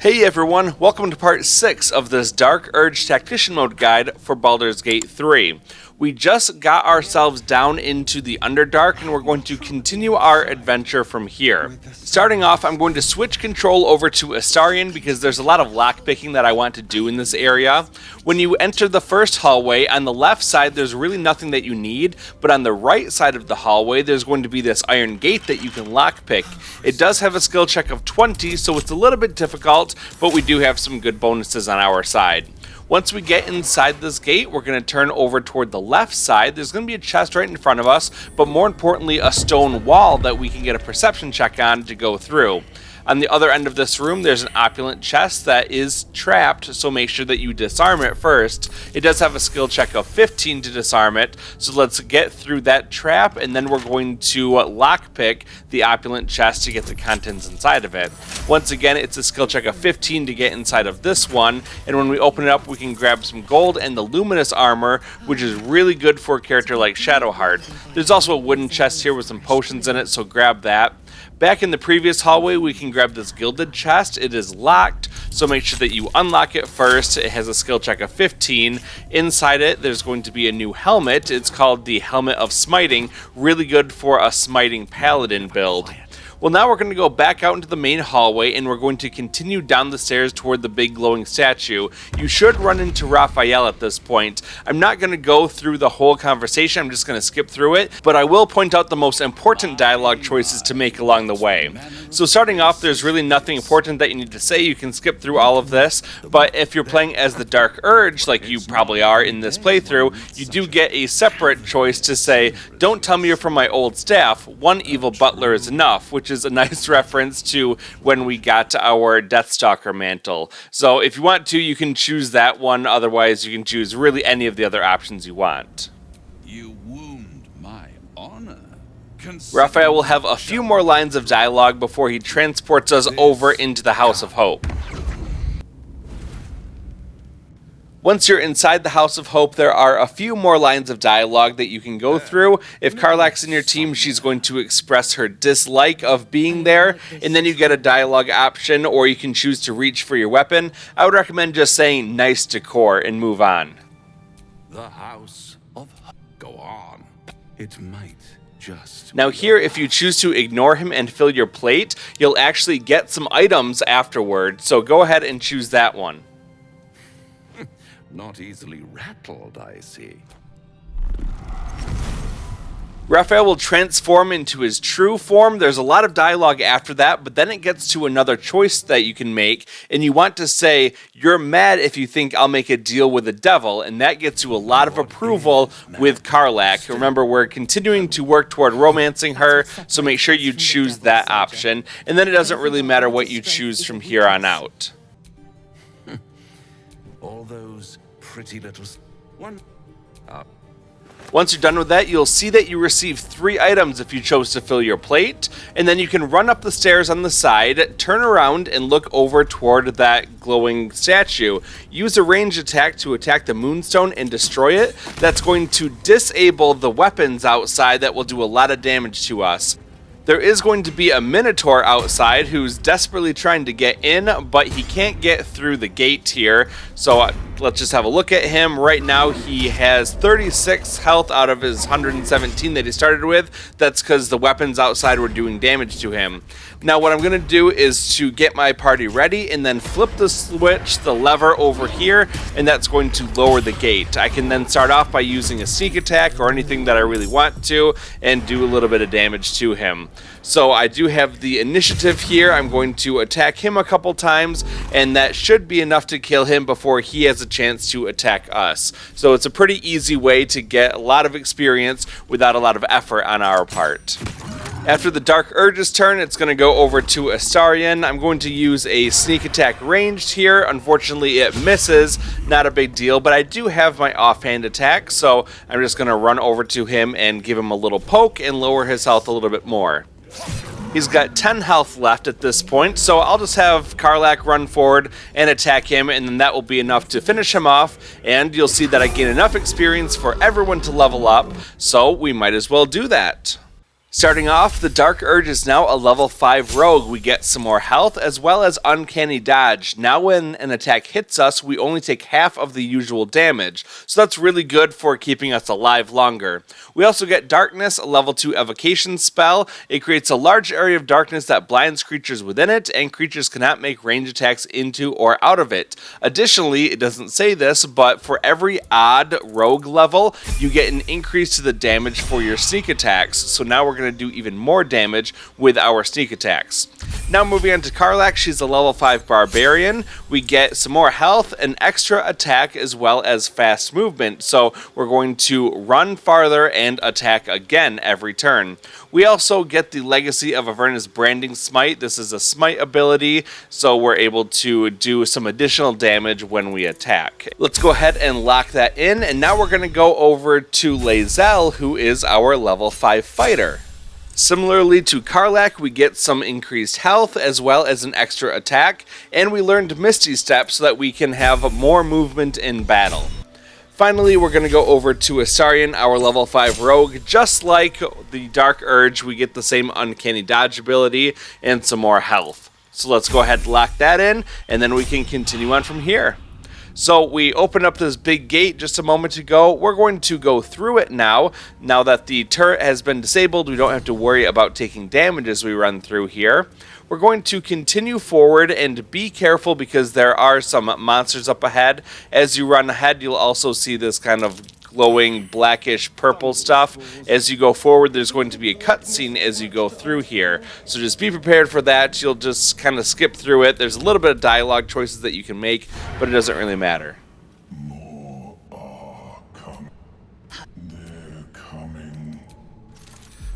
Hey everyone, welcome to part 6 of this Dark Urge Tactician Mode guide for Baldur's Gate 3. We just got ourselves down into the Underdark and we're going to continue our adventure from here. Starting off, I'm going to switch control over to Astarion because there's a lot of lockpicking that I want to do in this area. When you enter the first hallway, on the left side there's really nothing that you need, but on the right side of the hallway there's going to be this iron gate that you can lockpick. It does have a skill check of 20, so it's a little bit difficult, but we do have some good bonuses on our side. Once we get inside this gate, we're going to turn over toward the left side. There's going to be a chest right in front of us, but more importantly, a stone wall that we can get a perception check on to go through. On the other end of this room, there's an opulent chest that is trapped, so make sure that you disarm it first. It does have a skill check of 15 to disarm it, so let's get through that trap, and then we're going to lockpick the opulent chest to get the contents inside of it. Once again, it's a skill check of 15 to get inside of this one, and when we open it up, we can grab some gold and the luminous armor, which is really good for a character like Shadowheart. There's also a wooden chest here with some potions in it, so grab that. Back in the previous hallway, we can grab this gilded chest. It is locked, so make sure that you unlock it first. It has a skill check of 15. Inside it, there's going to be a new helmet. It's called the Helmet of Smiting, really good for a smiting paladin build. Well, now we're going to go back out into the main hallway and we're going to continue down the stairs toward the big glowing statue. You should run into Raphael at this point. I'm not going to go through the whole conversation, I'm just going to skip through it, but I will point out the most important dialogue choices to make along the way. So starting off, there's really nothing important that you need to say. You can skip through all of this, but if you're playing as the Dark Urge, like you probably are in this playthrough, you do get a separate choice to say, "Don't tell me you're from my old staff, one evil butler is enough," which is a nice reference to when we got our Deathstalker mantle. So if you want to, you can choose that one. Otherwise, you can choose really any of the other options you want. You wound my honor. Raphael will have a few more lines of dialogue before he transports us over into the House of Hope. Once you're inside the House of Hope, there are a few more lines of dialogue that you can go through. If Karlach's in your team, she's going to express her dislike of being there, and then you get a dialogue option, or you can choose to reach for your weapon. I would recommend just saying "nice decor" and move on. The House of Go on. It might just... Now here, if you choose to ignore him and fill your plate, you'll actually get some items afterward, so go ahead and choose that one. Not easily rattled, I see. Raphael will transform into his true form. There's a lot of dialogue after that, but then it gets to another choice that you can make, and you want to say, "You're mad if you think I'll make a deal with the devil," and that gets you a lot of approval with Karlach. Remember, we're continuing to work toward romancing her, so make sure you choose that option, and then it doesn't really matter what you choose from here on out. All those pretty little... Once you're done with that, you'll see that you receive 3 items if you chose to fill your plate, and then you can run up the stairs on the side, turn around, and look over toward that glowing statue. Use a ranged attack to attack the moonstone and destroy it. That's going to disable the weapons outside that will do a lot of damage to us. There is going to be a Minotaur outside who's desperately trying to get in, but he can't get through the gate here. So let's just have a look at him. Right now he has 36 health out of his 117 that he started with. That's because the weapons outside were doing damage to him. Now what I'm going to do is to get my party ready and then flip the switch, the lever over here, and that's going to lower the gate. I can then start off by using a sneak attack or anything that I really want to and do a little bit of damage to him. So I do have the initiative here. I'm going to attack him a couple times, and that should be enough to kill him before he has a chance to attack us. So it's a pretty easy way to get a lot of experience without a lot of effort on our part. After the Dark Urge's turn, it's going to go over to Astarion. I'm going to use a sneak attack ranged here. Unfortunately, it misses. Not a big deal, but I do have my offhand attack, so I'm just going to run over to him and give him a little poke and lower his health a little bit more. He's got 10 health left at this point, so I'll just have Karlach run forward and attack him, and then that will be enough to finish him off, and you'll see that I gain enough experience for everyone to level up, so we might as well do that. Starting off, the Dark Urge is now a level 5 rogue. We get some more health as well as uncanny dodge. Now when an attack hits us, we only take half of the usual damage, so that's really good for keeping us alive longer. We also get Darkness, a level 2 evocation spell. It creates a large area of darkness that blinds creatures within it, and creatures cannot make range attacks into or out of it. Additionally, it doesn't say this, but for every odd rogue level, you get an increase to the damage for your sneak attacks, so now we're going to do even more damage with our sneak attacks. Now moving on to Karlach, she's a level 5 barbarian. We get some more health, an extra attack, as well as fast movement, so we're going to run farther and attack again every turn. We also get the Legacy of Averna's Branding Smite. This is a smite ability, so we're able to do some additional damage when we attack. Let's go ahead and lock that in, and now we're going to go over to Lae'zel, who is our level 5 fighter. Similarly to Karlach, we get some increased health as well as an extra attack, and we learned Misty Step so that we can have more movement in battle. Finally, we're going to go over to Astarion, our level 5 rogue. Just like the Dark Urge, we get the same uncanny dodge ability and some more health. So let's go ahead and lock that in, and then we can continue on from here. So we opened up this big gate just a moment ago. We're going to go through it now. Now that the turret has been disabled, we don't have to worry about taking damage as we run through here. We're going to continue forward and be careful because there are some monsters up ahead. As you run ahead, you'll also see this kind of glowing blackish purple stuff. As you go forward, there's going to be a cutscene as you go through here, so just be prepared for that. You'll just kind of skip through it. There's a little bit of dialogue choices that you can make, but it doesn't really matter. More are coming. They're coming.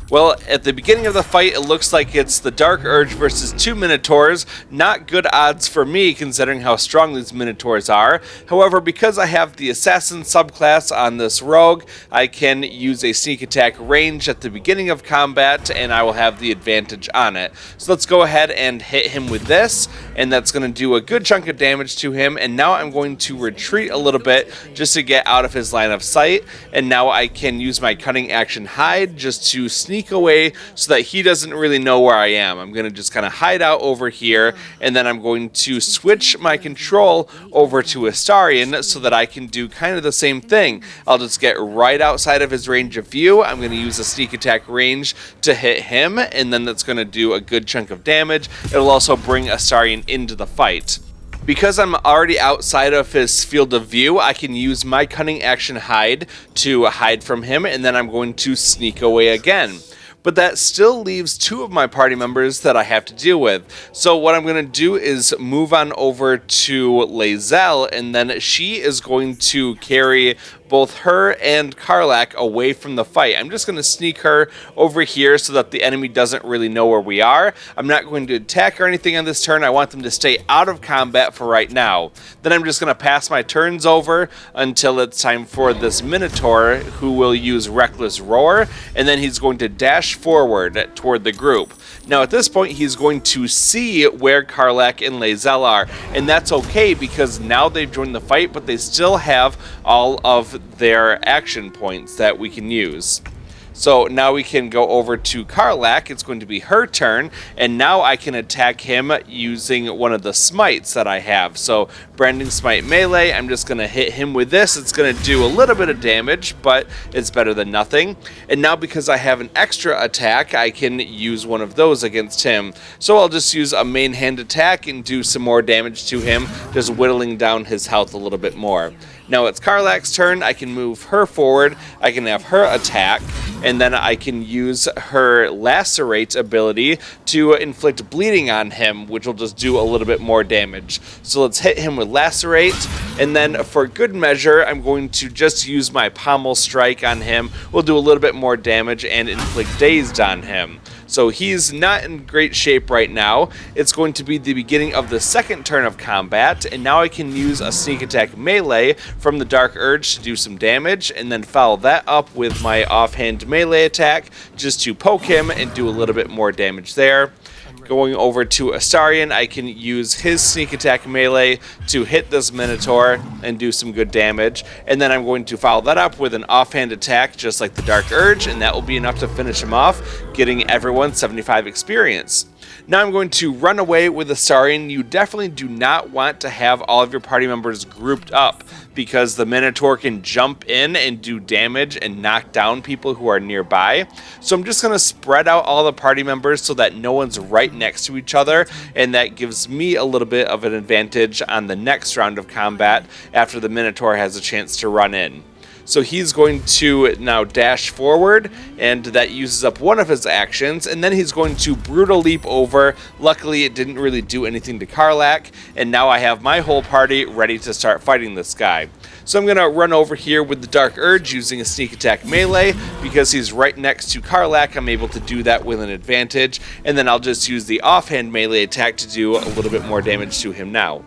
Well, at the beginning of the fight, it looks like it's the Dark Urge versus 2 Minotaurs. Not good odds for me, considering how strong these Minotaurs are. However, because I have the Assassin subclass on this rogue, I can use a sneak attack range at the beginning of combat, and I will have the advantage on it. So let's go ahead and hit him with this, and that's going to do a good chunk of damage to him. And now I'm going to retreat a little bit just to get out of his line of sight. And now I can use my cunning action hide just to sneak away so that he doesn't really know where I am. I'm going to just kind of hide out over here, and then I'm going to switch my control over to Astarion so that I can do kind of the same thing. I'll just get right outside of his range of view. I'm going to use a sneak attack range to hit him, and then that's going to do a good chunk of damage. It'll also bring Astarion into the fight. Because I'm already outside of his field of view, I can use my cunning action hide to hide from him, and then I'm going to sneak away again. But that still leaves 2 of my party members that I have to deal with. So what I'm going to do is move on over to Lae'zel, and then she is going to carry both her and Karlach away from the fight. I'm just going to sneak her over here so that the enemy doesn't really know where we are. I'm not going to attack or anything on this turn. I want them to stay out of combat for right now. Then I'm just going to pass my turns over until it's time for this Minotaur, who will use Reckless Roar, and then he's going to dash forward toward the group. Now at this point, he's going to see where Karlach and Lae'zel are, and that's okay because now they've joined the fight, but they still have all of their action points that we can use. So now we can go over to Karlach. It's going to be her turn, and now I can attack him using one of the smites that I have. So Branding Smite melee, I'm just going to hit him with this. It's going to do a little bit of damage, but it's better than nothing. And now because I have an extra attack, I can use one of those against him. So I'll just use a main hand attack and do some more damage to him, just whittling down his health a little bit more. Now it's Karlach's turn. I can move her forward. I can have her attack, and then I can use her Lacerate ability to inflict bleeding on him, which will just do a little bit more damage. So let's hit him with Lacerate, and then for good measure, I'm going to just use my Pommel Strike on him. We'll do a little bit more damage and inflict Dazed on him. So he's not in great shape right now. It's going to be the beginning of the second turn of combat, and now I can use a sneak attack melee from the Dark Urge to do some damage, and then follow that up with my offhand melee attack just to poke him and do a little bit more damage there. Going over to Astarion, I can use his sneak attack melee to hit this Minotaur and do some good damage. And then I'm going to follow that up with an offhand attack, just like the Dark Urge, and that will be enough to finish him off, getting everyone 75 experience. Now I'm going to run away with Astarion. You definitely do not want to have all of your party members grouped up, because the Minotaur can jump in and do damage and knock down people who are nearby. So I'm just going to spread out all the party members so that no one's right next to each other, and that gives me a little bit of an advantage on the next round of combat after the Minotaur has a chance to run in. So he's going to now dash forward, and that uses up one of his actions, and then he's going to brutal leap over. Luckily, it didn't really do anything to Karlach, and now I have my whole party ready to start fighting this guy. So I'm going to run over here with the Dark Urge using a sneak attack melee. Because he's right next to Karlach, I'm able to do that with an advantage, and then I'll just use the offhand melee attack to do a little bit more damage to him now.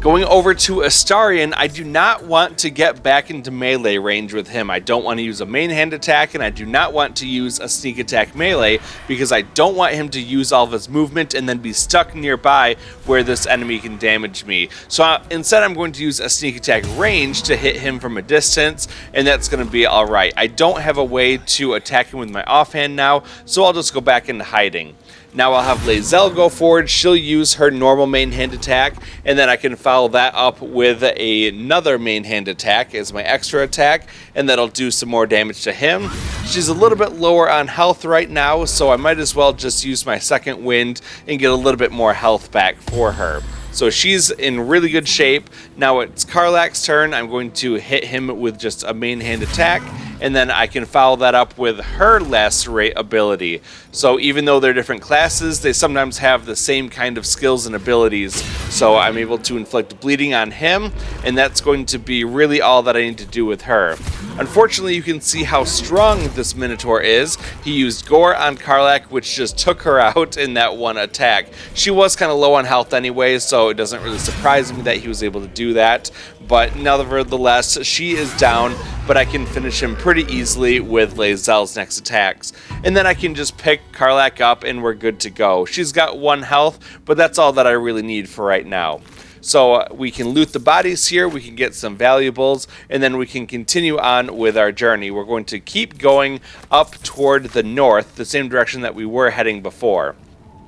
Going over to Astarion, I do not want to get back into melee range with him. I don't want to use a main hand attack, and I do not want to use a sneak attack melee, because I don't want him to use all of his movement and then be stuck nearby where this enemy can damage me. So instead I'm going to use a sneak attack range to hit him from a distance, and that's going to be alright. I don't have a way to attack him with my offhand now, so I'll just go back into hiding. Now I'll have Lae'zel go forward. She'll use her normal main hand attack, and then I can follow that up with another main hand attack as my extra attack, and that'll do some more damage to him. She's a little bit lower on health right now, so I might as well just use my second wind and get a little bit more health back for her. So she's in really good shape. Now it's Karlach's turn. I'm going to hit him with just a main hand attack, and then I can follow that up with her Lacerate ability. So even though they're different classes, they sometimes have the same kind of skills and abilities. So I'm able to inflict bleeding on him, and that's going to be really all that I need to do with her. Unfortunately, you can see how strong this Minotaur is. He used Gore on Karlach, which just took her out in that one attack. She was kind of low on health anyway, so it doesn't really surprise me that he was able to do that. But nevertheless, she is down, but I can finish him pretty easily with Lae'zel's next attacks. And then I can just pick Karlach up and we're good to go. She's got 1 health, but that's all that I really need for right now. So we can loot the bodies here, we can get some valuables, and then we can continue on with our journey. We're going to keep going up toward the north, the same direction that we were heading before.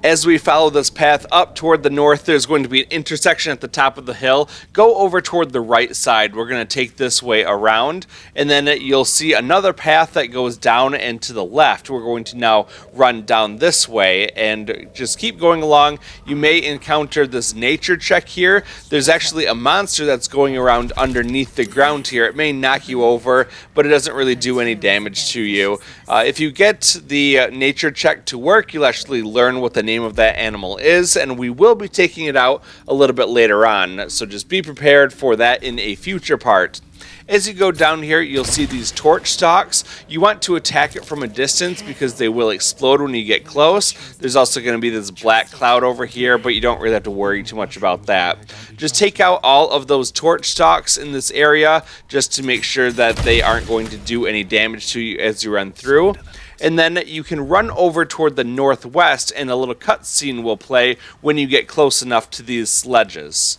As we follow this path up toward the north, there's going to be an intersection at the top of the hill. Go over toward the right side. We're going to take this way around, and then you'll see another path that goes down and to the left. We're going to now run down this way and just keep going along. You may encounter this nature check here. There's actually a monster that's going around underneath the ground here. It may knock you over, but it doesn't really do any damage to you. If you get the nature check to work, you'll actually learn what the name of that animal is, and we will be taking it out a little bit later on, so just be prepared for that in a future part. As you go down here, you'll see these torch stalks. You want to attack it from a distance because they will explode when you get close. There's also going to be this black cloud over here, but you don't really have to worry too much about that. Just take out all of those torch stalks in this area just to make sure that they aren't going to do any damage to you as you run through. And then you can run over toward the northwest, and a little cutscene will play when you get close enough to these sledges.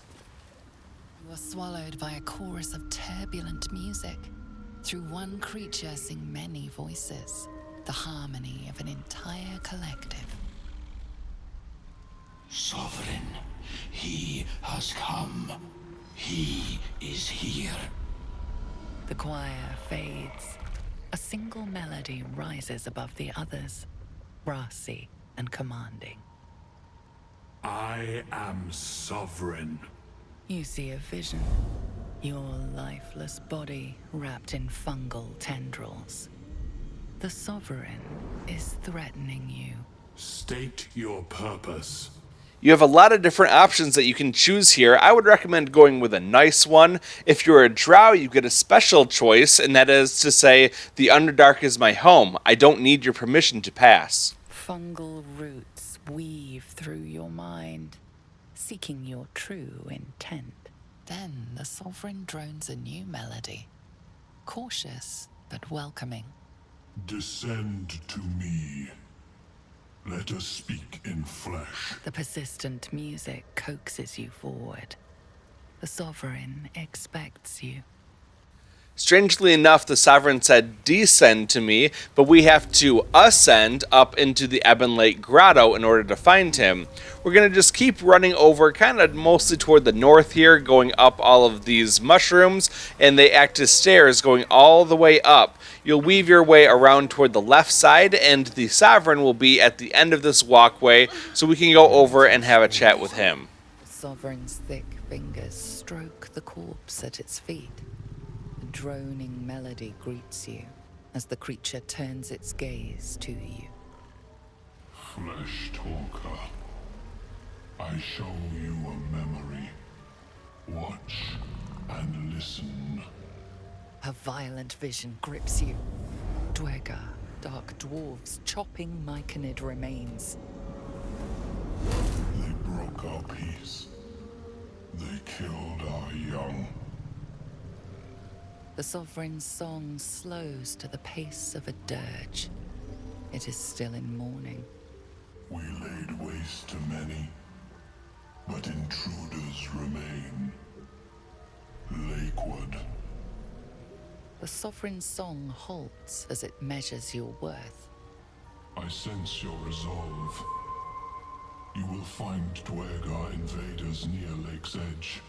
You are swallowed by a chorus of turbulent music. Through one creature sing many voices, the harmony of an entire collective. Sovereign, he has come. He is here. The choir fades. A single melody rises above the others, brassy and commanding. I am sovereign. You see a vision, your lifeless body wrapped in fungal tendrils. The Sovereign is threatening you. State your purpose. You have a lot of different options that you can choose here. I would recommend going with a nice one. If you're a drow, you get a special choice, and that is to say, the Underdark is my home. I don't need your permission to pass. Fungal roots weave through your mind, seeking your true intent. Then the Sovereign drones a new melody, cautious but welcoming. Descend to me. Let us speak in flesh. The persistent music coaxes you forward. The Sovereign expects you. Strangely enough, the Sovereign said descend to me, but we have to ascend up into the Ebonlake Grotto in order to find him. We're going to just keep running over, kind of mostly toward the north here, going up all of these mushrooms, and they act as stairs going all the way up. You'll weave your way around toward the left side, and the Sovereign will be at the end of this walkway, so we can go over and have a chat with him. The Sovereign's thick fingers stroke the corpse at its feet. A droning melody greets you as the creature turns its gaze to you. Flesh talker, I show you a memory. Watch and listen. A violent vision grips you. Duergar, dark dwarves chopping Myconid remains. They broke our peace. They killed our young. The Sovereign's song slows to the pace of a dirge. It is still in mourning. We laid waste to many, but intruders remain. Lakeward. The Sovereign's song halts as it measures your worth. I sense your resolve. You will find Duergar invaders near Lake's edge.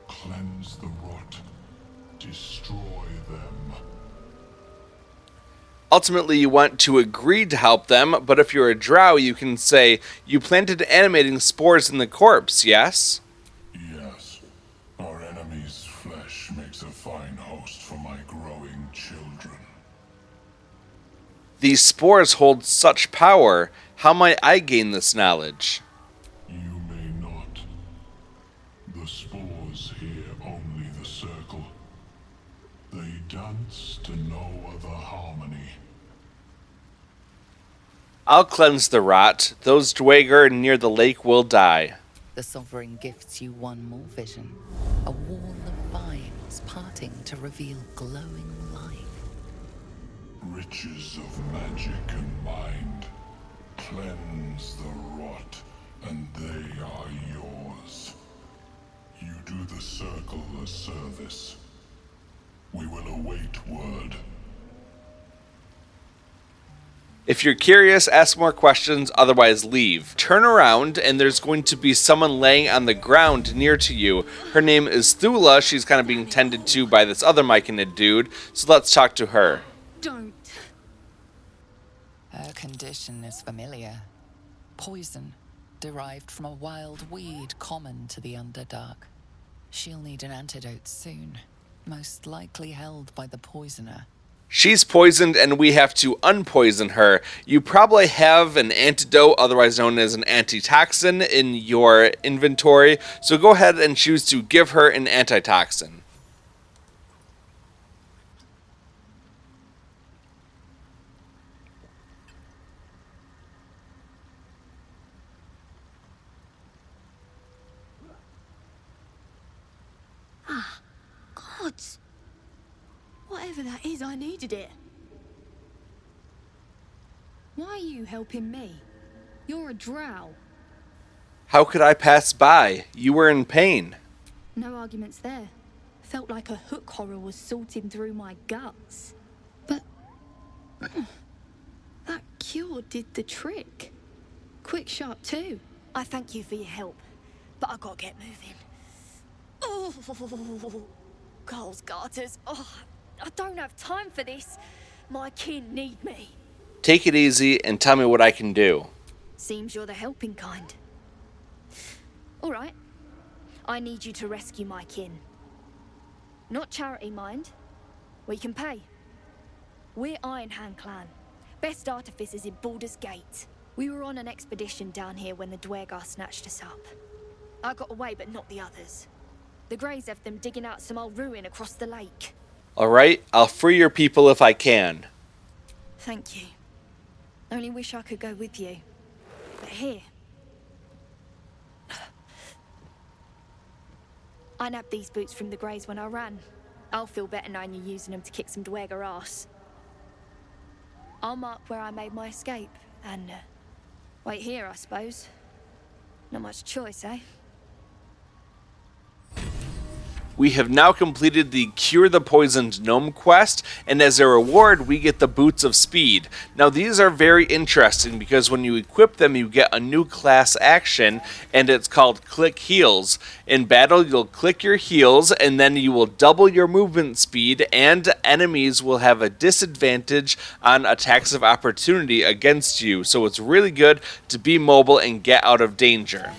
Cleanse the rot. Destroy them. Ultimately, you want to agree to help them, but if you're a drow, you can say, you planted animating spores in the corpse, yes? Yes. Our enemy's flesh makes a fine host for my growing children. These spores hold such power. How might I gain this knowledge? You may not. The spores hear only the circle. They dance to no other harmony. I'll cleanse the rot. Those Duergar near the lake will die. The Sovereign gifts you one more vision. A wall of vines parting to reveal glowing light. Riches of magic and mind. Cleanse the rot, and they are yours. You do the circle a service. We will await word. If you're curious, ask more questions, otherwise leave. Turn around, and there's going to be someone laying on the ground near to you. Her name is Thula. She's kind of being tended to by this other Myconid dude, so let's talk to her. Don't. Her condition is familiar. Poison, derived from a wild weed common to the Underdark. She'll need an antidote soon, most likely held by the poisoner. She's poisoned, and we have to unpoison her. You probably have an antidote, otherwise known as an antitoxin, in your inventory, so go ahead and choose to give her an antitoxin. Gods. Whatever that is, I needed it. Why are you helping me? You're a drow. How could I pass by? You were in pain. No arguments there. Felt like a hook horror was sorting through my guts. But that cure did the trick. Quick, sharp too. I thank you for your help, but I gotta get moving. Oh, Carl's garters. Oh, I don't have time for this. My kin need me. Take it easy and tell me what I can do. Seems you're the helping kind. All right. I need you to rescue my kin. Not charity, mind. We can pay. We're Iron Hand Clan. Best artificers in Baldur's Gate. We were on an expedition down here when the Duergars snatched us up. I got away, but not the others. The Greys have them digging out some old ruin across the lake. Alright, I'll free your people if I can. Thank you. Only wish I could go with you. But here. I nabbed these boots from the Greys when I ran. I'll feel better knowing you're using them to kick some Duergar ass. I'll mark where I made my escape, and Wait here, I suppose. Not much choice, eh? We have now completed the Cure the Poisoned Gnome quest, and as a reward, we get the Boots of Speed. Now, these are very interesting because when you equip them, you get a new class action, and it's called Click Heals. In battle, you'll click your heals, and then you will double your movement speed, and enemies will have a disadvantage on attacks of opportunity against you. So it's really good to be mobile and get out of danger.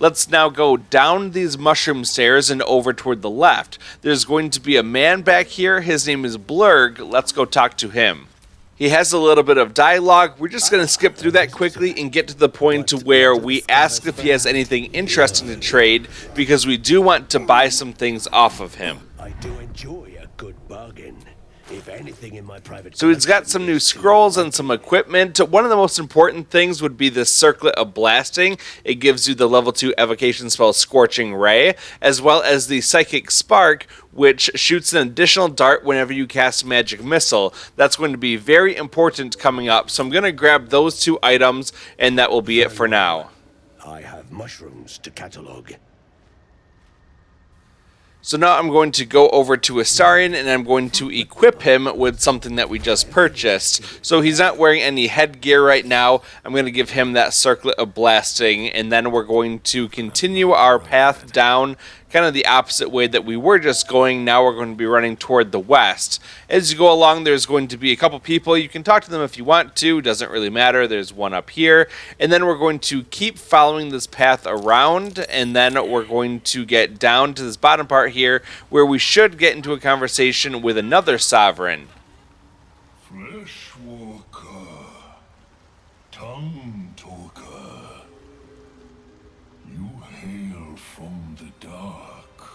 Let's now go down these mushroom stairs and over toward the left. There's going to be a man back here. His name is Blurg. Let's go talk to him. He has a little bit of dialogue. We're just going to skip through that quickly and get to the point to where we ask if he has anything interesting to trade, because we do want to buy some things off of him. I do enjoy a good bargain. If anything in my private So he's got some new scrolls and some equipment. One of the most important things would be this Circlet of Blasting. It gives you the level 2 evocation spell Scorching Ray, as well as the Psychic Spark, which shoots an additional dart whenever you cast Magic Missile. That's going to be very important coming up. So I'm going to grab those 2 items, and that will be it for now. I have mushrooms to catalog. So now I'm going to go over to Astarion, and I'm going to equip him with something that we just purchased. So he's not wearing any headgear right now. I'm going to give him that Circlet of Blasting, and then we're going to continue our path down kind of the opposite way that we were just going. Now we're going to be running toward the west. As you go along, there's going to be a couple people. You can talk to them if you want to. Doesn't really matter. There's one up here. And then we're going to keep following this path around, and then we're going to get down to this bottom part here where we should get into a conversation with another sovereign. Fleshwalker, tongue talker, you hail from the dark,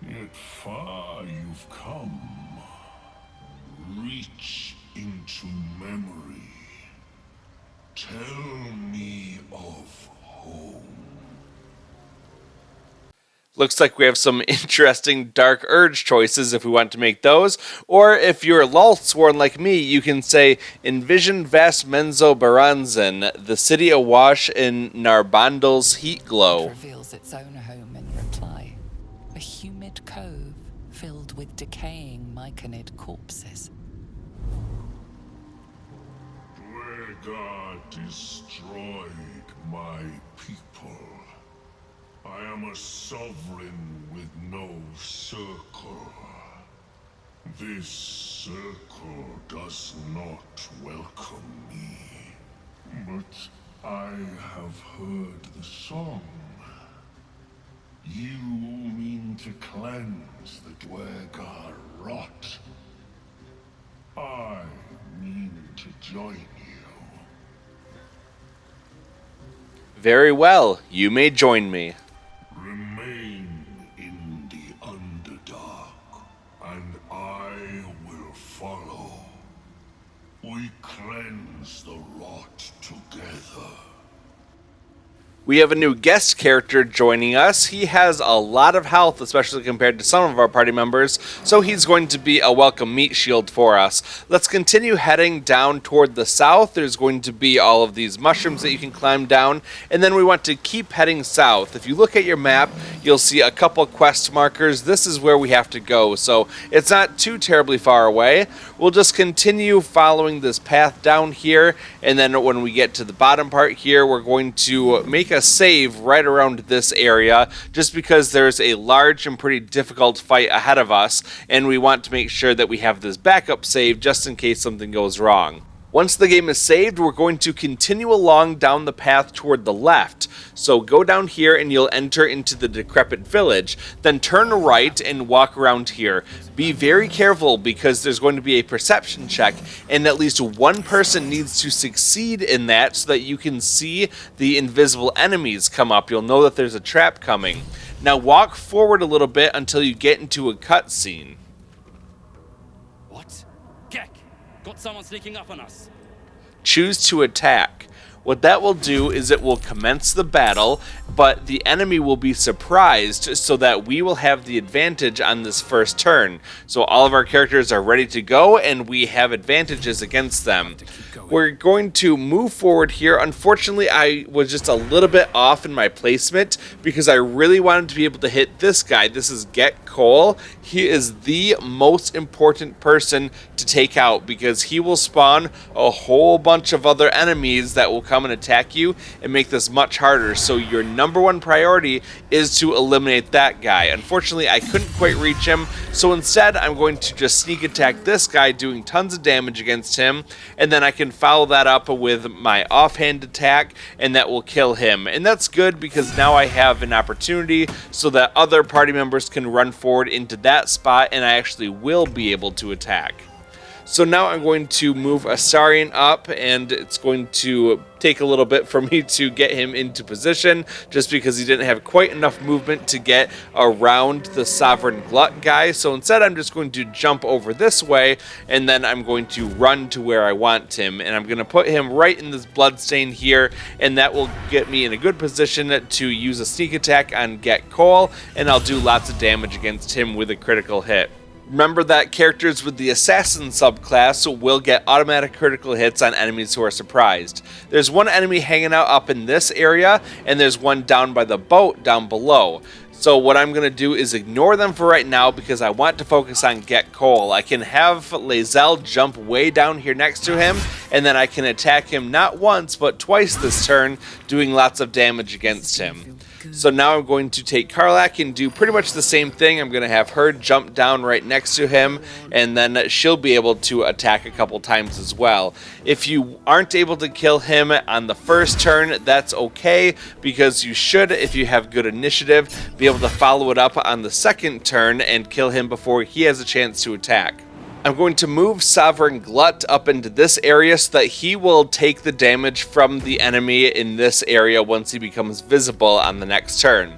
yet far you've come. Reach into memory. Tell me of home. Looks like we have some interesting Dark Urge choices if we want to make those. Or if you're Lulthsworn like me, you can say, envision vast Menzo Baranzan, the city awash in Narbandal's heat glow. It reveals its own home in reply. A humid cove filled with decaying Myconid corpses. Duergar destroyed my people. I am a sovereign with no circle. This circle does not welcome me. But I have heard the song. You mean to cleanse the Duergar rot. I mean to join you. Very well, you may join me. Remain in the Underdark, and I will follow. We cleanse the rot together. We have a new guest character joining us. He has a lot of health, especially compared to some of our party members, so he's going to be a welcome meat shield for us. Let's continue heading down toward the south. There's going to be all of these mushrooms that you can climb down, and then we want to keep heading south. If you look at your map, you'll see a couple quest markers. This is where we have to go, so it's not too terribly far away. We'll just continue following this path down here, and then when we get to the bottom part here, we're going to make a save right around this area, just because there's a large and pretty difficult fight ahead of us, and we want to make sure that we have this backup save just in case something goes wrong. Once the game is saved, we're going to continue along down the path toward the left. So go down here and you'll enter into the decrepit village, then turn right and walk around here. Be very careful because there's going to be a perception check, and at least one person needs to succeed in that so that you can see the invisible enemies come up. You'll know that there's a trap coming. Now walk forward a little bit until you get into a cutscene. What? Gek! Got someone sneaking up on us. Choose to attack. What that will do is it will commence the battle, but the enemy will be surprised so that we will have the advantage on this first turn. So all of our characters are ready to go and we have advantages against them. We're going to move forward here. Unfortunately, I was just a little bit off in my placement because I really wanted to be able to hit this guy. This is Get Cole. He is the most important person to take out because he will spawn a whole bunch of other enemies that will come and attack you and make this much harder. So your number one priority is to eliminate that guy. Unfortunately, I couldn't quite reach him, so instead I'm going to just sneak attack this guy, doing tons of damage against him, and then I can follow that up with my offhand attack, and that will kill him. And that's good because now I have an opportunity so that other party members can run forward into that spot and I actually will be able to attack. So now I'm going to move Astarion up, and it's going to take a little bit for me to get him into position just because he didn't have quite enough movement to get around the Sovereign Glut guy. So instead I'm just going to jump over this way, and then I'm going to run to where I want him, and I'm going to put him right in this bloodstain here, and that will get me in a good position to use a sneak attack on Get Cole, and I'll do lots of damage against him with a critical hit. Remember that characters with the Assassin subclass will get automatic critical hits on enemies who are surprised. There's one enemy hanging out up in this area, and there's one down by the boat down below. So what I'm going to do is ignore them for right now because I want to focus on Get Cole. I can have Lae'zel jump way down here next to him, and then I can attack him not once but twice this turn, doing lots of damage against him. So now I'm going to take Karlach and do pretty much the same thing. I'm going to have her jump down right next to him, and then she'll be able to attack a couple times as well. If you aren't able to kill him on the first turn, that's okay, because you should, if you have good initiative, be able to follow it up on the second turn and kill him before he has a chance to attack. I'm going to move Sovereign Glut up into this area so that he will take the damage from the enemy in this area once he becomes visible on the next turn.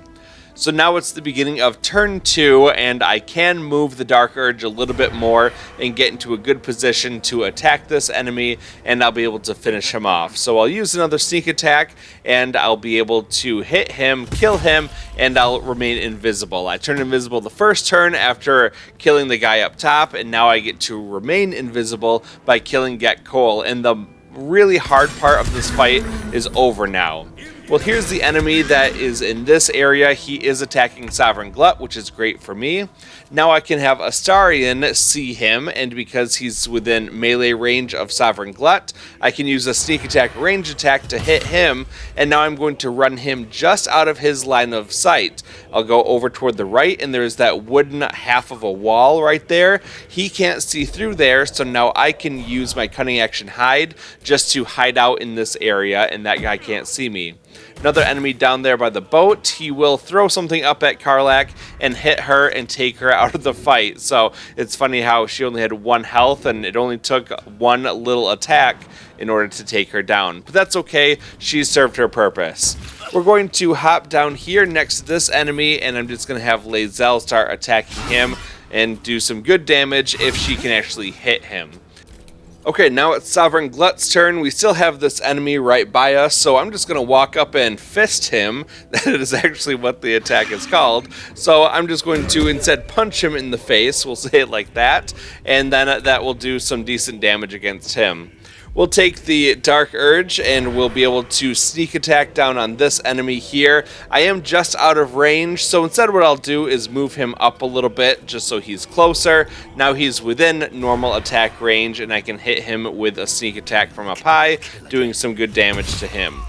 So now it's the beginning of turn 2, and I can move the Dark Urge a little bit more and get into a good position to attack this enemy, and I'll be able to finish him off. So I'll use another sneak attack, and I'll be able to hit him, kill him, and I'll remain invisible. I turned invisible the first turn after killing the guy up top, and now I get to remain invisible by killing Get Cole, and the really hard part of this fight is over now. Well, here's the enemy that is in this area. He is attacking Sovereign Glut, which is great for me. Now I can have Astarion see him, and because he's within melee range of Sovereign Glut, I can use a sneak attack range attack to hit him, and now I'm going to run him just out of his line of sight. I'll go over toward the right, and there's that wooden half of a wall right there. He can't see through there, so now I can use my Cunning Action Hide just to hide out in this area, and that guy can't see me. Another enemy down there by the boat, he will throw something up at Karlach and hit her and take her out of the fight. So it's funny how she only had 1 health and it only took 1 little attack in order to take her down. But that's okay, she served her purpose. We're going to hop down here next to this enemy, and I'm just going to have Lae'zel start attacking him and do some good damage if she can actually hit him. Okay, now it's Sovereign Glut's turn. We still have this enemy right by us, so I'm just going to walk up and fist him. That is actually what the attack is called. So I'm just going to instead punch him in the face, we'll say it like that, and then that will do some decent damage against him. We'll take the Dark Urge, and we'll be able to sneak attack down on this enemy here. I am just out of range, so instead what I'll do is move him up a little bit just so he's closer. Now he's within normal attack range, and I can hit him with a sneak attack from up high, doing some good damage to him.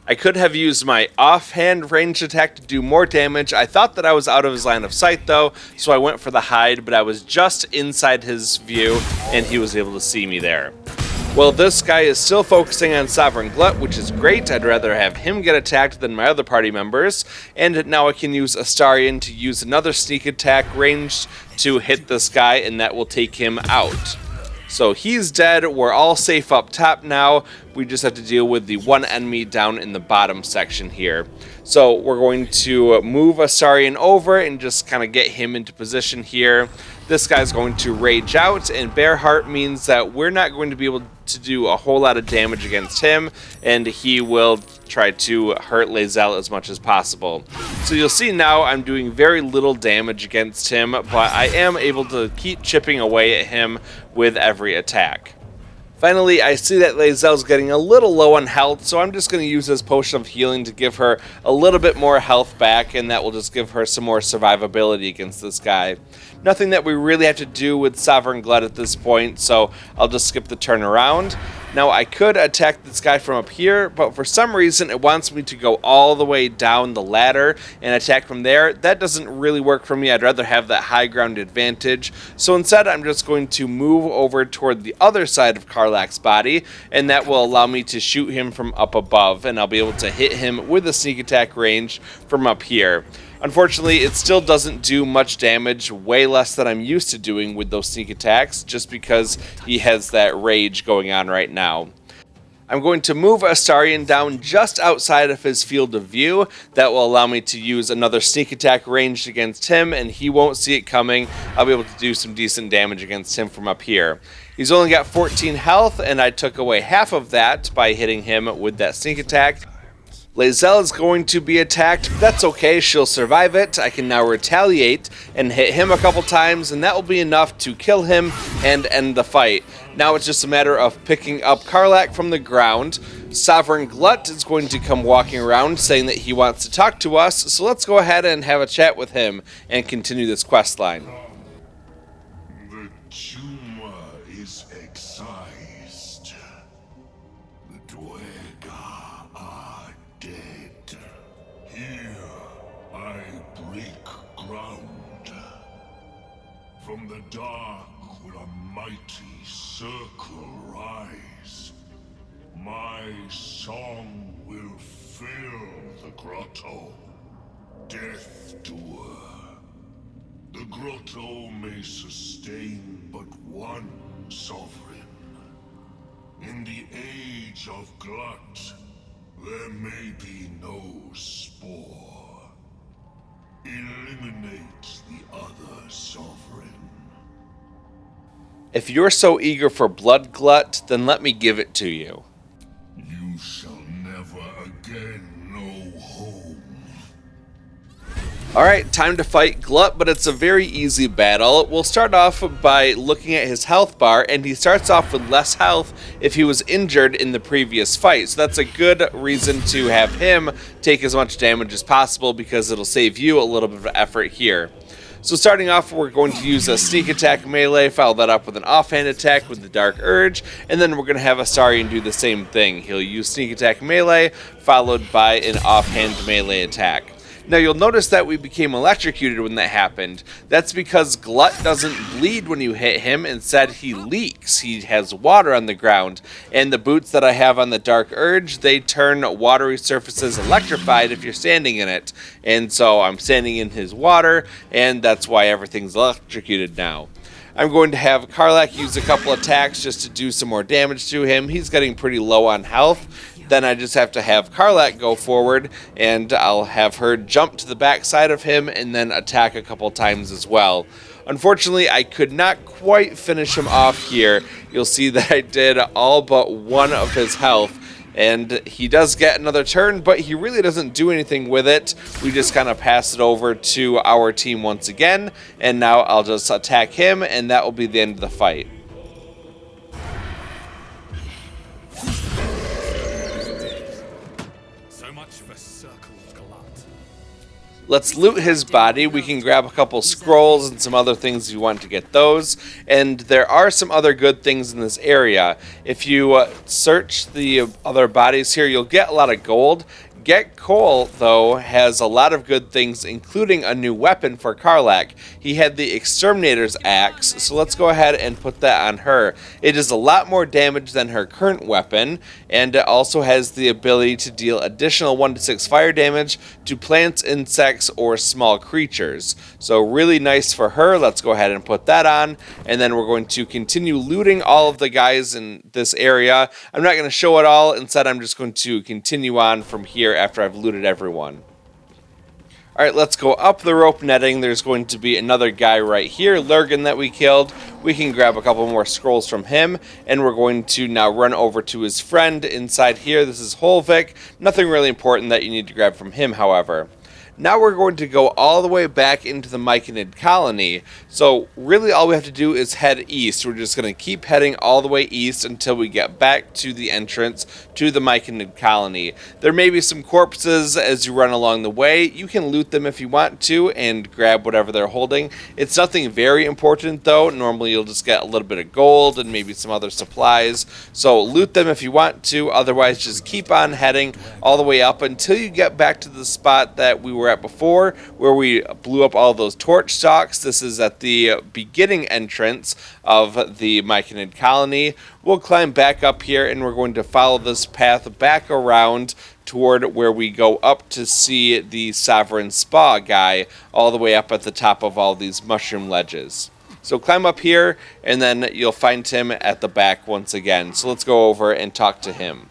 I could have used my offhand ranged attack to do more damage. I thought that I was out of his line of sight though, so I went for the hide, but I was just inside his view, and he was able to see me there. Well, this guy is still focusing on Sovereign Glut, which is great. I'd rather have him get attacked than my other party members. And now I can use Astarion to use another sneak attack range to hit this guy, and that will take him out. So he's dead. We're all safe up top now. We just have to deal with the one enemy down in the bottom section here. So we're going to move Astarion over and just kind of get him into position here. This guy's going to rage out, and Bear Heart means that we're not going to be able to do a whole lot of damage against him, and he will try to hurt Lae'zel as much as possible. So you'll see now I'm doing very little damage against him, but I am able to keep chipping away at him with every attack. Finally, I see that Lae'zel's getting a little low on health, so I'm just going to use this potion of healing to give her a little bit more health back, and that will just give her some more survivability against this guy. Nothing that we really have to do with Sovereign Glut at this point, so I'll just skip the turn around. Now, I could attack this guy from up here, but for some reason it wants me to go all the way down the ladder and attack from there. That doesn't really work for me. I'd rather have that high ground advantage. So instead, I'm just going to move over toward the other side of Karlach's body, and that will allow me to shoot him from up above, and I'll be able to hit him with a sneak attack range from up here. Unfortunately, it still doesn't do much damage, way less than I'm used to doing with those sneak attacks, just because he has that rage going on right now. I'm going to move Astarion down just outside of his field of view. That will allow me to use another sneak attack ranged against him, and he won't see it coming. I'll be able to do some decent damage against him from up here. He's only got 14 health, and I took away half of that by hitting him with that sneak attack. Lae'zel is going to be attacked, but that's okay, she'll survive it. I can now retaliate and hit him a couple times, and that will be enough to kill him and end the fight. Now it's just a matter of picking up Karlach from the ground. Sovereign Glut is going to come walking around saying that he wants to talk to us, so let's go ahead and have a chat with him and continue this quest line. The tumor is excised. The Duergars are dead. Here I break ground. From the dark will a mighty circle rise. My song will fill the grotto. Death Doer. The grotto may sustain but one sovereign. In the age of Glut, there may be no Spaw. Eliminate the other sovereign. If you're so eager for blood, Glut, then let me give it to you. You shall never again know home. Alright, time to fight Glut, but it's a very easy battle. We'll start off by looking at his health bar, and he starts off with less health if he was injured in the previous fight. So that's a good reason to have him take as much damage as possible, because it'll save you a little bit of effort here. So starting off, we're going to use a sneak attack melee, follow that up with an offhand attack with the Dark Urge, and then we're going to have Astarion do the same thing. He'll use sneak attack melee, followed by an offhand melee attack. Now you'll notice that we became electrocuted when that happened. That's because Glut doesn't bleed when you hit him, instead he leaks. He has water on the ground, and the boots that I have on the Dark Urge, they turn watery surfaces electrified if you're standing in it. And so I'm standing in his water, and that's why everything's electrocuted now. I'm going to have Karlach use a couple attacks just to do some more damage to him. He's getting pretty low on health. Then I just have to have Karlach go forward, and I'll have her jump to the back side of him and then attack a couple times as well. Unfortunately, I could not quite finish him off here. You'll see that I did all but one of his health, and he does get another turn, but he really doesn't do anything with it. We just kind of pass it over to our team once again, and now I'll just attack him, and that will be the end of the fight. Let's loot his body. We can grab a couple scrolls and some other things if you want to get those. And there are some other good things in this area. If you search the other bodies here, you'll get a lot of gold. Get Cole, though, has a lot of good things, including a new weapon for Karlach. He had the Exterminator's Axe, so let's go ahead and put that on her. It does a lot more damage than her current weapon, and it also has the ability to deal additional 1d6 fire damage to plants, insects, or small creatures. So really nice for her. Let's go ahead and put that on, and then we're going to continue looting all of the guys in this area. I'm not going to show it all. Instead, I'm just going to continue on from here after I've looted everyone. Alright, let's go up the rope netting. There's going to be another guy right here, Lurgan, that we killed. We can grab a couple more scrolls from him, and we're going to now run over to his friend inside here. This is Holvik. Nothing really important that you need to grab from him, however. Now we're going to go all the way back into the Myconid colony. So really all we have to do is head east. We're just going to keep heading all the way east until we get back to the entrance to the Myconid colony. There may be some corpses as you run along the way. You can loot them if you want to and grab whatever they're holding. It's nothing very important though. Normally you'll just get a little bit of gold and maybe some other supplies. So loot them if you want to. Otherwise just keep on heading all the way up until you get back to the spot that we were at before, where we blew up all those torch stalks. This is at the beginning entrance of the Myconid colony. We'll climb back up here and we're going to follow this path back around toward where we go up to see the Sovereign Spaw guy all the way up at the top of all these mushroom ledges. So climb up here and then you'll find him at the back once again. So let's go over and talk to him.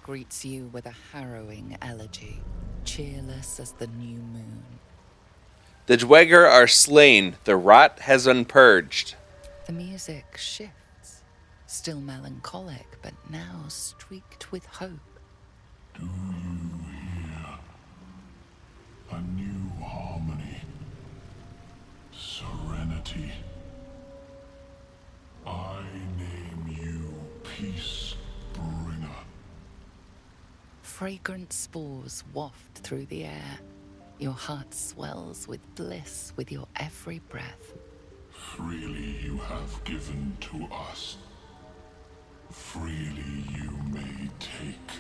Greets you with a harrowing elegy, cheerless as the new moon. The Duergar are slain, the rot has been purged. The music shifts, still melancholic, but now streaked with hope. Do you hear? A new harmony. Serenity. I name you Peace Bringer. Fragrant spores waft through the air. Your heart swells with bliss with your every breath. Freely you have given to us. Freely you may take.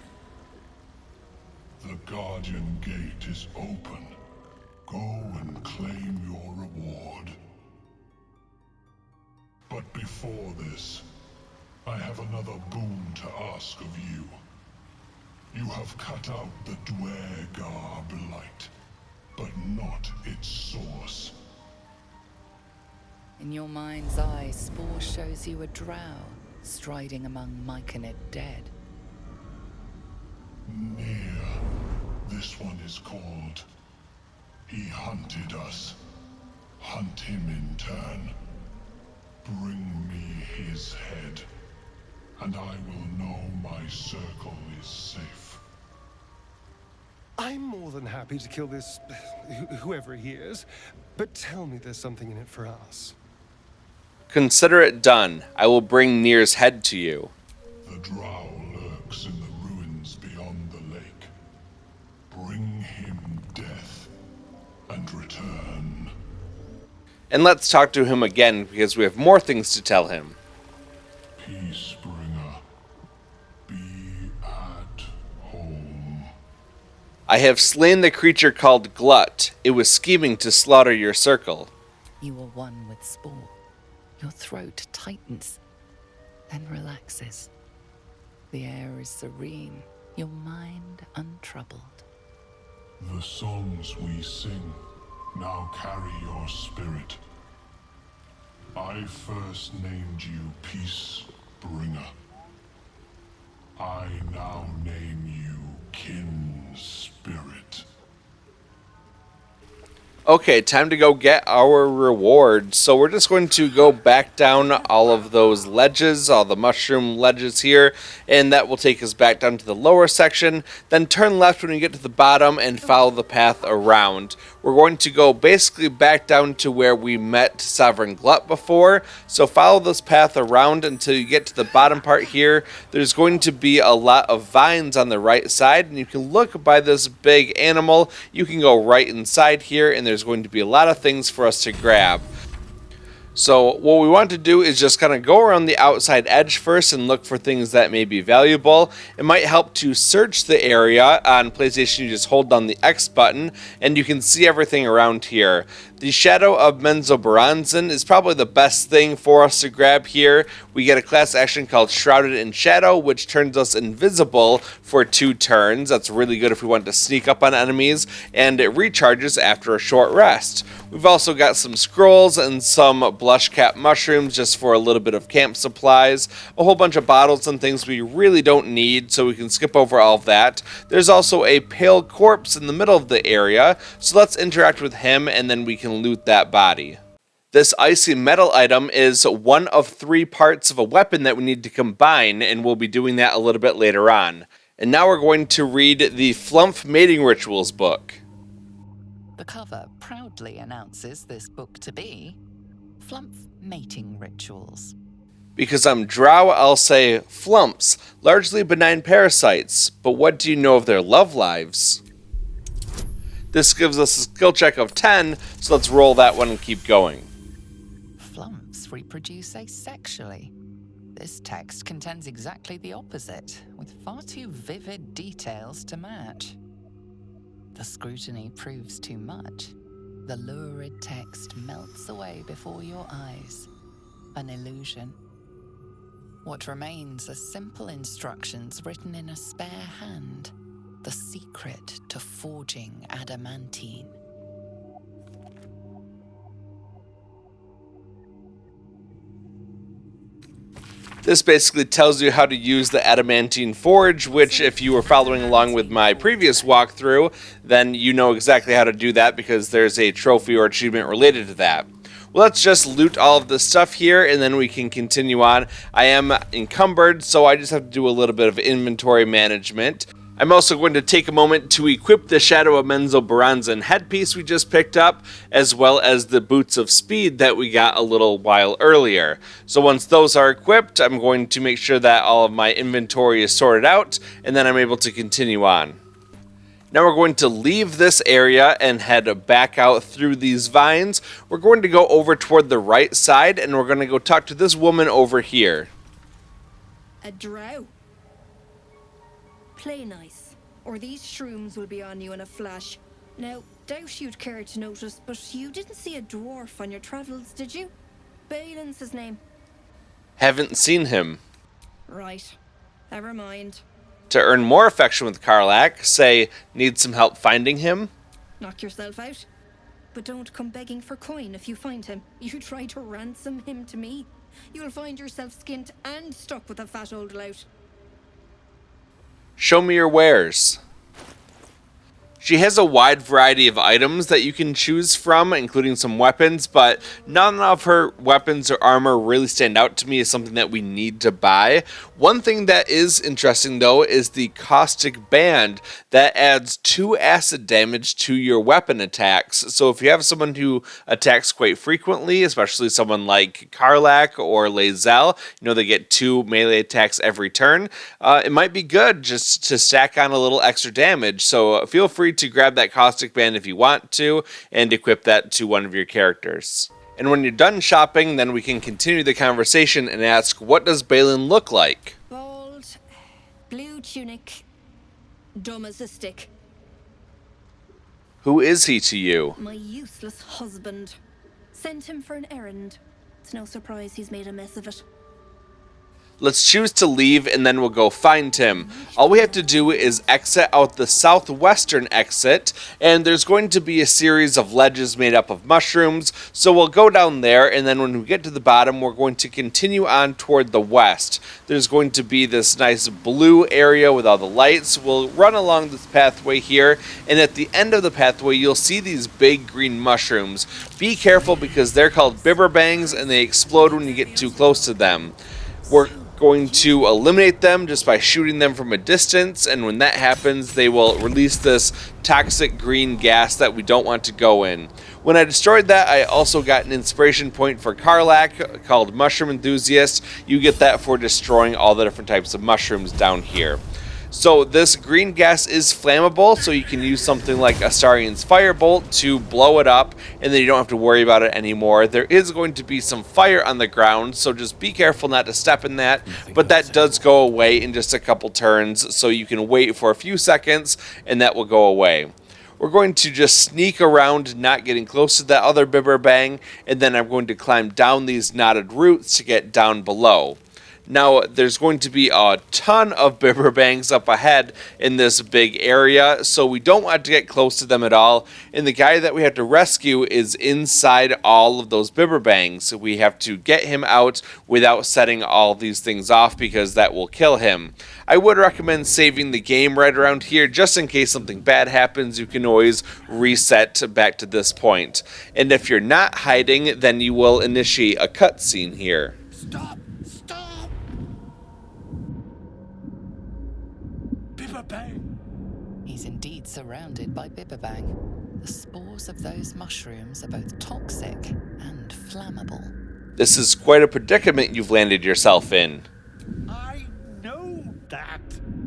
The Guardian Gate is open. Go and claim your reward. But before this, I have another boon to ask of you. You have cut out the Duergar blight, but not its source. In your mind's eye, Spaw shows you a drow striding among Myconid dead. Near. This one is called. He hunted us. Hunt him in turn. Bring me his head, and I will know my circle is safe. I'm more than happy to kill this, whoever he is, but tell me there's something in it for us. Consider it done. I will bring Nir's head to you. The drow lurks in the ruins beyond the lake. Bring him death, and return. And let's talk to him again, because we have more things to tell him. Peacebringer, be at home. I have slain the creature called Glut. It was scheming to slaughter your circle. You are one with Spaw. Your throat tightens, then relaxes. The air is serene, your mind untroubled. The songs we sing now carry your spirit. I first named you Peacebringer. I now name you Kin Spirit. Okay, time to go get our reward. So we're just going to go back down all of those ledges, all the mushroom ledges here, and that will take us back down to the lower section. Then turn left when we get to the bottom and follow the path around. We're going to go basically back down to where we met Sovereign Glut before. So follow this path around until you get to the bottom part here. There's going to be a lot of vines on the right side, and you can look by this big animal. You can go right inside here, and there's going to be a lot of things for us to grab. So what we want to do is just kind of go around the outside edge first and look for things that may be valuable. It might help to search the area. On PlayStation, you just hold down the X button and you can see everything around here. The Shadow of Menzoberranzan is probably the best thing for us to grab here. We get a class action called Shrouded in Shadow, which turns us invisible for 2 turns. That's really good if we want to sneak up on enemies, and it recharges after a short rest. We've also got some scrolls and some blush cap mushrooms just for a little bit of camp supplies, a whole bunch of bottles and things we really don't need, so we can skip over all of that. There's also a pale corpse in the middle of the area, so let's interact with him and then we can loot that body. This icy metal item is one of 3 parts of a weapon that we need to combine, and we'll be doing that a little bit later on. And now we're going to read the Flumph Mating Rituals book. The cover proudly announces this book to be Flumph Mating Rituals. Because I'm drow, I'll say flumps, largely benign parasites, but what do you know of their love lives? This gives us a skill check of 10, so let's roll that one and keep going. Flumps reproduce asexually. This text contends exactly the opposite, with far too vivid details to match. The scrutiny proves too much. The lurid text melts away before your eyes. An illusion. What remains are simple instructions written in a spare hand. The secret to forging adamantine. This basically tells you how to use the adamantine forge, which if you were following along with my previous walkthrough, then you know exactly how to do that because there's a trophy or achievement related to that. Well, let's just loot all of this stuff here and then we can continue on. I am encumbered, so I just have to do a little bit of inventory management. I'm also going to take a moment to equip the Shadow of Menzoberranzan headpiece we just picked up, as well as the Boots of Speed that we got a little while earlier. So once those are equipped, I'm going to make sure that all of my inventory is sorted out, and then I'm able to continue on. Now we're going to leave this area and head back out through these vines. We're going to go over toward the right side, and we're going to go talk to this woman over here. A drow? Play nice, or these shrooms will be on you in a flash. Now, doubt you'd care to notice, but you didn't see a dwarf on your travels, did you? Balin's his name. Haven't seen him. Right. Never mind. To earn more affection with Karlach, say, need some help finding him? Knock yourself out. But don't come begging for coin if you find him. You try to ransom him to me, you'll find yourself skint and stuck with a fat old lout. Show me your wares. She has a wide variety of items that you can choose from, including some weapons, but none of her weapons or armor really stand out to me as something that we need to buy. One thing that is interesting, though, is the Caustic Band that adds 2 acid damage to your weapon attacks. So if you have someone who attacks quite frequently, especially someone like Karlach or Lae'zel, they get 2 melee attacks every turn, it might be good just to stack on a little extra damage. So feel free to grab that Caustic Band if you want to, and equip that to one of your characters. And when you're done shopping, then we can continue the conversation and ask, what does Balin look like? Bald, blue tunic, dumb as a stick. Who is he to you? My useless husband. Sent him for an errand. It's no surprise he's made a mess of it. Let's choose to leave and then we'll go find him. All we have to do is exit out the southwestern exit, and there's going to be a series of ledges made up of mushrooms, so we'll go down there, and then when we get to the bottom, we're going to continue on toward the west. There's going to be this nice blue area with all the lights. We'll run along this pathway here, and at the end of the pathway, you'll see these big green mushrooms. Be careful because they're called bibberbangs, and they explode when you get too close to them. We're going to eliminate them just by shooting them from a distance, and when that happens, they will release this toxic green gas that we don't want to go in. When I destroyed that, I also got an inspiration point for Karlach called Mushroom Enthusiast. You get that for destroying all the different types of mushrooms down here. So this green gas is flammable, so you can use something like Astarian's Firebolt to blow it up, and then you don't have to worry about it anymore. There is going to be some fire on the ground, so just be careful not to step in that, but that does go away in just a couple turns, so you can wait for a few seconds, and that will go away. we're going to just sneak around, not getting close to that other Bibberbang, and then I'm going to climb down these knotted roots to get down below. Now, there's going to be a ton of Bibberbangs up ahead in this big area, so we don't want to get close to them at all. And the guy that we have to rescue is inside all of those Bibberbangs. So we have to get him out without setting all these things off, because that will kill him. I would recommend saving the game right around here, just in case something bad happens. You can always reset back to this point. And if you're not hiding, then you will initiate a cutscene here. Stop! Stop! Bibberbang! He's indeed surrounded by Bibberbang. The spores of those mushrooms are both toxic and flammable. This is quite a predicament you've landed yourself in. I know that.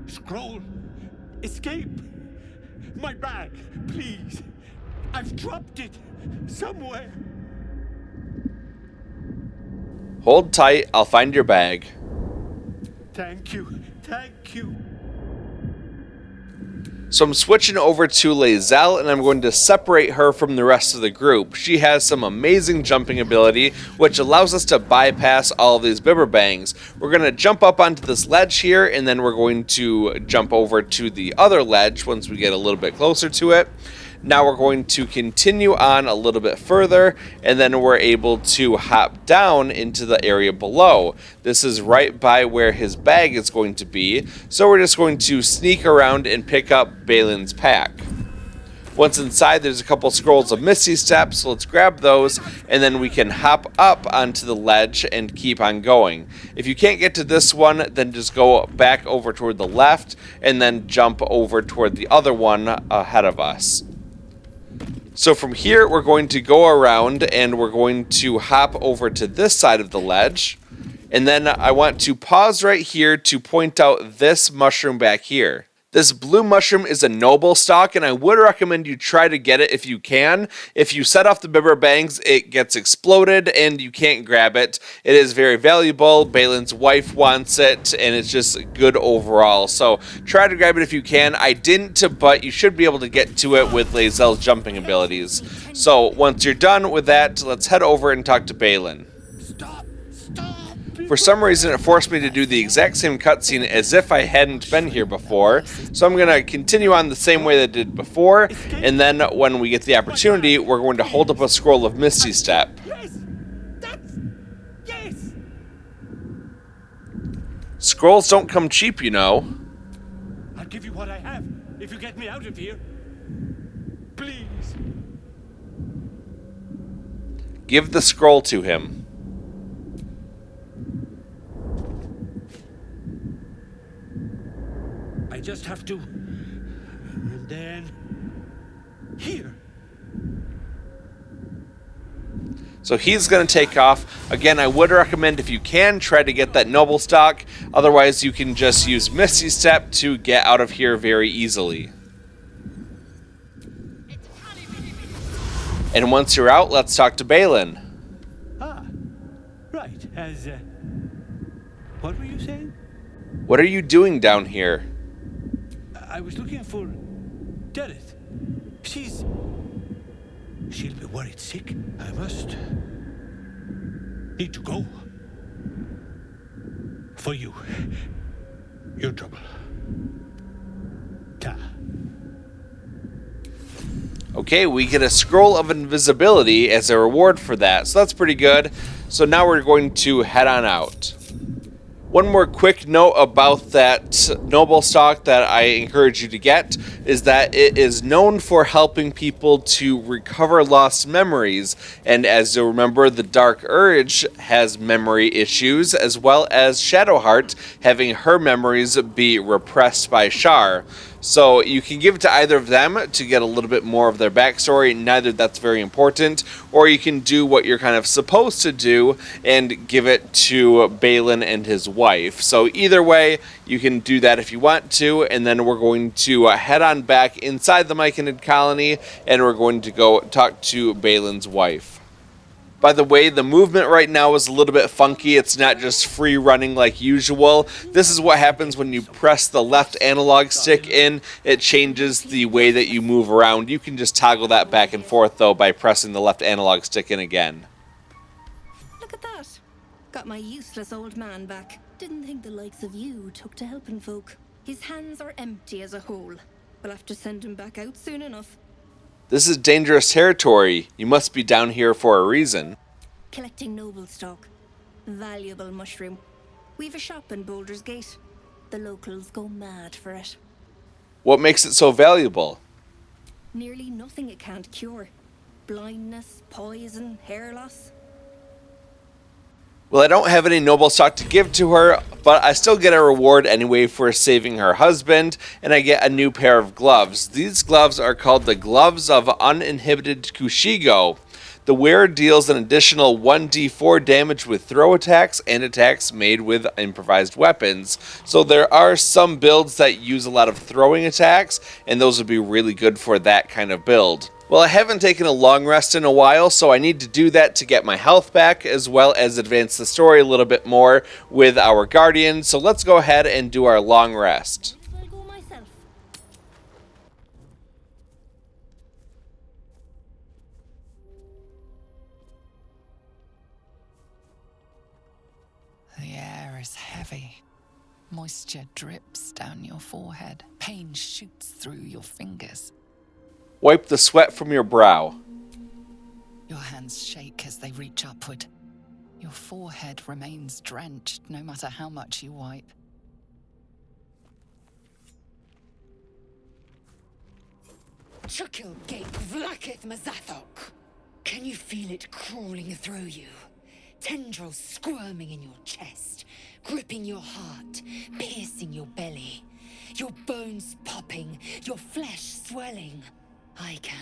Scroll. Escape. My bag, please. I've dropped it somewhere. Hold tight, I'll find your bag. Thank you. Thank you. So I'm switching over to Lae'zel, and I'm going to separate her from the rest of the group. She has some amazing jumping ability, which allows us to bypass all of these Bibberbangs. We're going to jump up onto this ledge here, and then we're going to jump over to the other ledge once we get a little bit closer to it. Now we're going to continue on a little bit further, and then we're able to hop down into the area below. This is right by where his bag is going to be, so we're just going to sneak around and pick up Balin's pack. Once inside, there's a couple scrolls of Misty Steps, so let's grab those, and then we can hop up onto the ledge and keep on going. If you can't get to this one, then just go back over toward the left, and then jump over toward the other one ahead of us. So from here, we're going to go around and we're going to hop over to this side of the ledge. And then I want to pause right here to point out this mushroom back here. This blue mushroom is a noble stock, and I would recommend you try to get it if you can. If you set off the Bibberbangs, it gets exploded and you can't grab it. It is very valuable. Balin's wife wants it, and it's just good overall. So try to grab it if you can. I didn't, but you should be able to get to it with Lae'zel's jumping abilities. So once you're done with that, let's head over and talk to Balin. Stop! Stop! For some reason, it forced me to do the exact same cutscene as if I hadn't been here before, so I'm going to continue on the same way that I did before, and then when we get the opportunity, we're going to hold up a scroll of Misty Step. Yes! Yes! Scrolls don't come cheap, you know. I'll give you what I have if you get me out of here. Please. Give the scroll to him. I just have to. And then. Here. So he's going to take off. Again, I would recommend, if you can, try to get that noble stock. Otherwise, you can just use Misty Step to get out of here very easily. And once you're out, let's talk to Balin. Ah, right. What were you saying? What are you doing down here? I was looking for Dereth. She'll be worried sick. I must need to go. For you. Your trouble. Ta. Okay, we get a scroll of invisibility as a reward for that, so that's pretty good. So now we're going to head on out. One more quick note about that noble stock that I encourage you to get is that it is known for helping people to recover lost memories. And as you'll remember, the Dark Urge has memory issues, as well as Shadowheart having her memories be repressed by Shar. So you can give it to either of them to get a little bit more of their backstory. Neither that's very important. Or you can do what you're kind of supposed to do and give it to Balin and his wife. So either way, you can do that if you want to. And then we're going to head on back inside the Myconid colony, and we're going to go talk to Balin's wife. By the way, the movement right now is a little bit funky. It's not just free running like usual. This is what happens when you press the left analog stick in. It changes the way that you move around. You can just toggle that back and forth though by pressing the left analog stick in again. Look at that. Got my useless old man back. Didn't think the likes of you took to helping folk. His hands are empty as a hole. We'll have to send him back out soon enough. This is dangerous territory. You must be down here for a reason. Collecting noble stock. Valuable mushroom. We've a shop in Baldur's Gate. The locals go mad for it. What makes it so valuable? Nearly nothing it can't cure. Blindness, poison, hair loss. Well, I don't have any noble stock to give to her, but I still get a reward anyway for saving her husband, and I get a new pair of gloves. These gloves are called the Gloves of Uninhibited Kushigo. The wearer deals an additional 1d4 damage with throw attacks and attacks made with improvised weapons. So there are some builds that use a lot of throwing attacks, and those would be really good for that kind of build. Well, I haven't taken a long rest in a while, so I need to do that to get my health back, as well as advance the story a little bit more with our guardian. So let's go ahead and do our long rest. I'll go myself. The air is heavy. Moisture drips down your forehead. Pain shoots through your fingers. Wipe the sweat from your brow. Your hands shake as they reach upward. Your forehead remains drenched no matter how much you wipe. Chukil Gate Vlakith Mazathok. Can you feel it crawling through you? Tendrils squirming in your chest, gripping your heart, piercing your belly. Your bones popping, your flesh swelling. I can.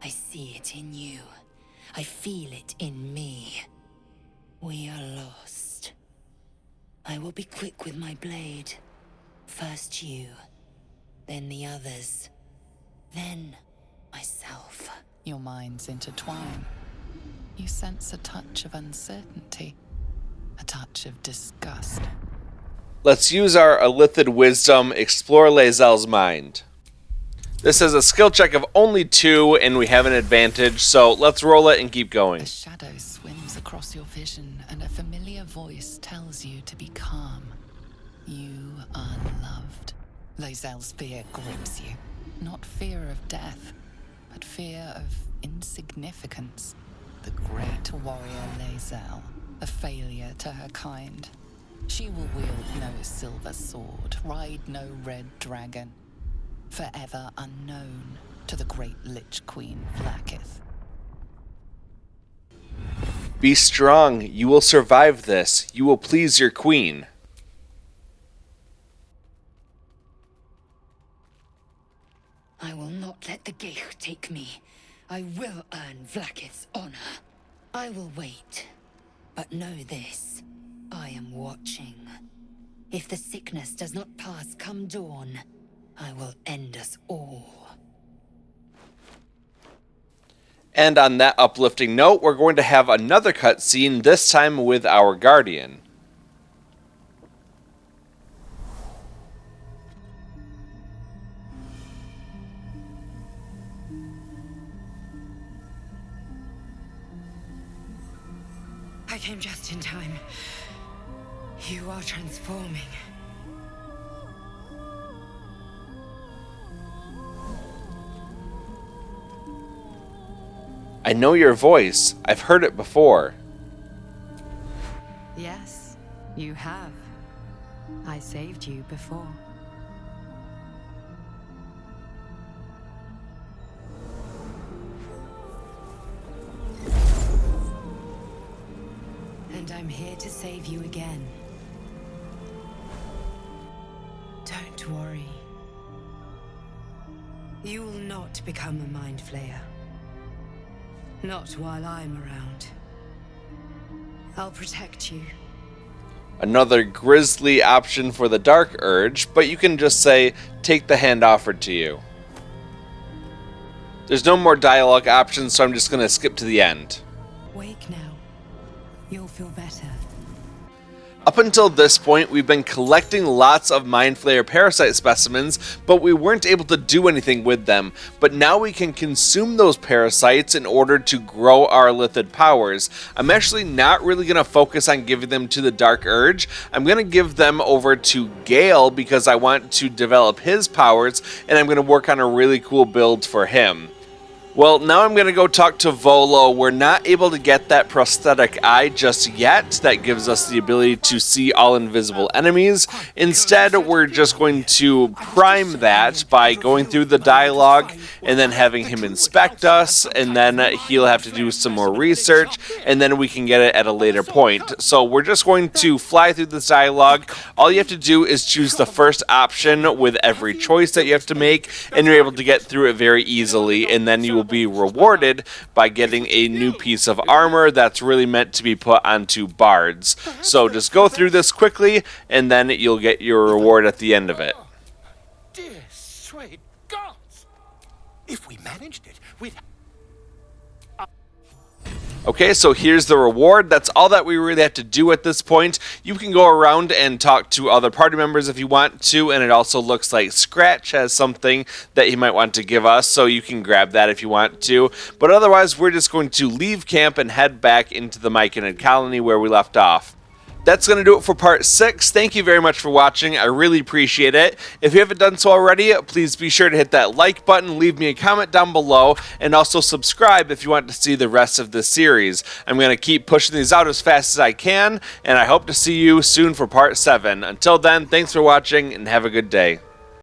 I see it in you. I feel it in me. We are lost. I will be quick with my blade. First you, then the others, then myself. Your minds intertwine. You sense a touch of uncertainty, a touch of disgust. Let's use our Elithid Wisdom, explore Lae'zel's mind. This is a skill check of only 2, and we have an advantage, so let's roll it and keep going. A shadow swims across your vision, and a familiar voice tells you to be calm. You are loved. Lae'zel's fear grips you. Not fear of death, but fear of insignificance. The great warrior Lae'zel, a failure to her kind. She will wield no silver sword, ride no red dragon. Forever unknown to the great Lich Queen Vlakith. Be strong. You will survive this. You will please your queen. I will not let the Geich take me. I will earn Vlakith's honor. I will wait. But know this. I am watching. If the sickness does not pass come dawn, I will end us all. And on that uplifting note, we're going to have another cutscene, this time with our guardian. I came just in time. You are transforming. I know your voice. I've heard it before. Yes, you have. I saved you before. And I'm here to save you again. Don't worry. You will not become a mind flayer. Not while I'm around. I'll protect you. Another grisly option for the Dark Urge, but you can just say, take the hand offered to you. There's no more dialogue options, so I'm just going to skip to the end. Wake now. You'll feel better. Up until this point, we've been collecting lots of Mind Flayer parasite specimens, but we weren't able to do anything with them. But now we can consume those parasites in order to grow our Lithid powers. I'm actually not really going to focus on giving them to the Dark Urge. I'm going to give them over to Gale because I want to develop his powers, and I'm going to work on a really cool build for him. Well, now I'm going to go talk to Volo. We're not able to get that prosthetic eye just yet that gives us the ability to see all invisible enemies. Instead, we're just going to prime that by going through the dialogue and then having him inspect us, and then he'll have to do some more research, and then we can get it at a later point. So we're just going to fly through this dialogue. All you have to do is choose the first option with every choice that you have to make, and you're able to get through it very easily, and then you will be rewarded by getting a new piece of armor that's really meant to be put onto bards. So just go through this quickly, and then you'll get your reward at the end of it. Dear sweet gods! If we managed it, we'd... Okay, so here's the reward. That's all that we really have to do at this point. You can go around and talk to other party members if you want to, and it also looks like Scratch has something that he might want to give us, so you can grab that if you want to. But otherwise, we're just going to leave camp and head back into the Myconid colony where we left off. That's going to do it for part 6. Thank you very much for watching. I really appreciate it. If you haven't done so already, please be sure to hit that like button, leave me a comment down below, and also subscribe if you want to see the rest of this series. I'm going to keep pushing these out as fast as I can, and I hope to see you soon for part 7. Until then, thanks for watching, and have a good day.